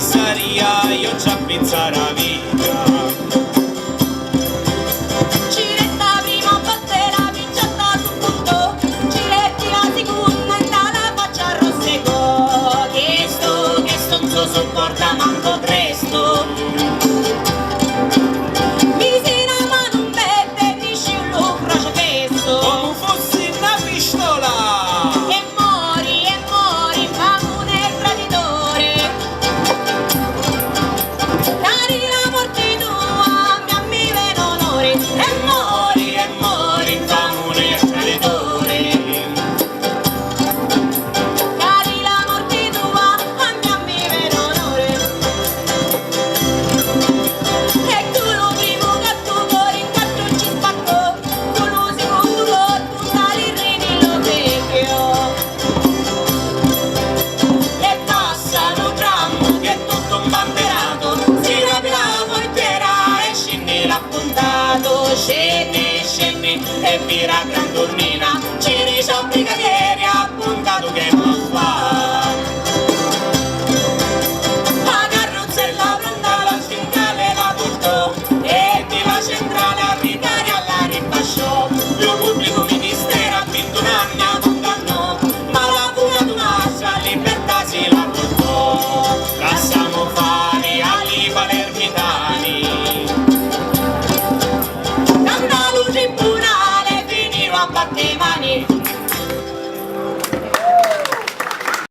pizzeria, io già pizzara vita. Ciretta prima batte la picciata sul punto, Ciretti la seconda e la faccia a rossego. Che sto non so sopporta manco tre.